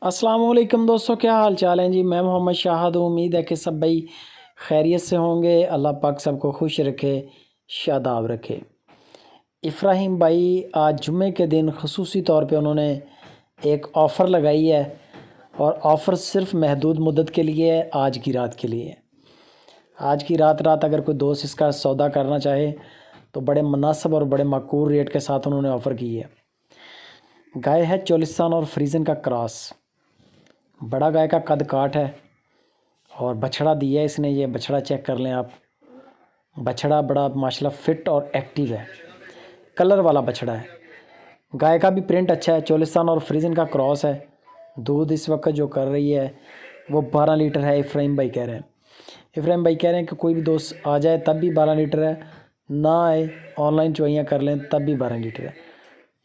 अस्सलाम वालेकुम दोस्तों, क्या हाल चाल हैं जी। मैं मोहम्मद शाहद हूँ। उम्मीद है कि सब भाई खैरियत से होंगे। अल्लाह पाक सबको खुश रखे, शादाब रखे। इफ़राहीम भाई आज जुम्मे के दिन खसूसी तौर पे उन्होंने एक ऑफ़र लगाई है और ऑफ़र सिर्फ महदूद मुद्दत के लिए है, आज की रात के लिए। आज की रात अगर कोई दोस्त इसका सौदा करना चाहे तो बड़े मुनासिब और बड़े माकूल रेट के साथ उन्होंने ऑफ़र की है। गाय है चोलिस्तान और फ्रीजन का क्रॉस। बड़ा गाय का कद काठ है और बछड़ा दिया है इसने। ये बछड़ा चेक कर लें आप। बछड़ा बड़ा माशाल्लाह फिट और एक्टिव है, कलर वाला बछड़ा है। गाय का भी प्रिंट अच्छा है। चोलिस्तान और फ्रीजन का क्रॉस है। दूध इस वक्त जो कर रही है वो 12 लीटर है। इफ़राहीम भाई कह रहे हैं कि कोई भी दोस्त आ जाए तब भी 12 लीटर है, ना आए ऑनलाइन चुवाइयाँ कर लें तब भी 12 लीटर है।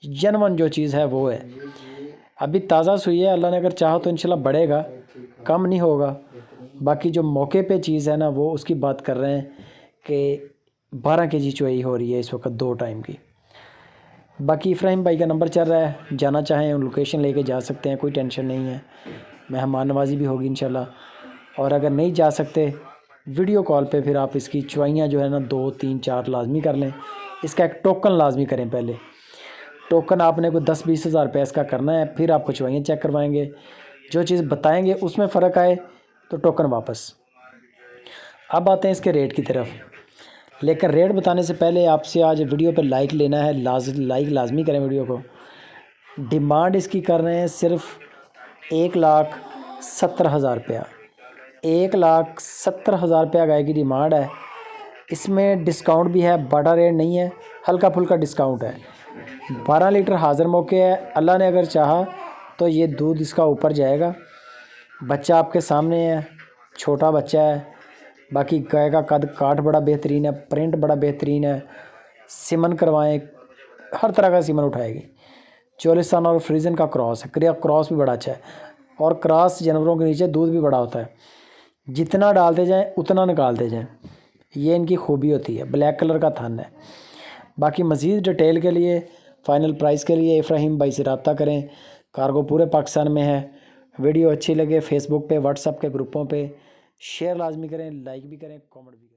जनवन जो चीज़ है वो है। अभी ताज़ा सुई है, अल्लाह ने अगर चाहा तो इंशाल्लाह बढ़ेगा, कम नहीं होगा। बाकी जो मौके पे चीज़ है ना वो उसकी बात कर रहे हैं कि 12 केजी चुवाई हो रही है इस वक्त 2 टाइम की। बाकी इफ़राहीम भाई का नंबर चल रहा है, जाना चाहें लोकेशन लेके जा सकते हैं, कोई टेंशन नहीं है। मेहमान नवाजी भी होगी इंशाल्लाह। और अगर नहीं जा सकते वीडियो कॉल पे फिर आप इसकी चुवाइयाँ जो है ना 2 3 4 लाजमी कर लें। इसका एक टोकन लाजमी करें। पहले टोकन आपने कोई 10-20 हज़ार रुपये इसका करना है, फिर आपको चुवाइयाँ चेक करवाएंगे। जो चीज़ बताएंगे उसमें फ़र्क आए तो टोकन वापस। अब आते हैं इसके रेट की तरफ। लेकिन रेट बताने से पहले आपसे आज वीडियो पे लाइक लेना है। लाइक लाजमी करें वीडियो को। डिमांड इसकी कर रहे हैं सिर्फ 1,70,000 रुपया। 1,70,000 रुपया गाय की डिमांड है। इसमें डिस्काउंट भी है, बड़ा रेट नहीं है, हल्का फुल्का डिस्काउंट है। 12 लीटर हाज़िर मौके है। अल्लाह ने अगर चाहा तो ये दूध इसका ऊपर जाएगा। बच्चा आपके सामने है, छोटा बच्चा है। बाकी गाय का कद काठ बड़ा बेहतरीन है, प्रिंट बड़ा बेहतरीन है। सीमन करवाएं, हर तरह का सीमन उठाएगी। चोलिस्तान और फ्रीजन का क्रॉस है। क्रॉस भी बड़ा अच्छा है और क्रॉस जानवरों के नीचे दूध भी बड़ा होता है। जितना डालते जाएं उतना निकालते जाएं, ये इनकी खूबी होती है। ब्लैक कलर का थन है। बाकी मज़ीद डिटेल के लिए, फ़ाइनल प्राइस के लिए इफ़राहीम भाई से रब्ता करें। कार्गो पूरे पाकिस्तान में है। वीडियो अच्छी लगे फेसबुक पे, व्हाट्सएप के ग्रुपों पे शेयर लाजमी करें, लाइक भी करें, कमेंट भी करें।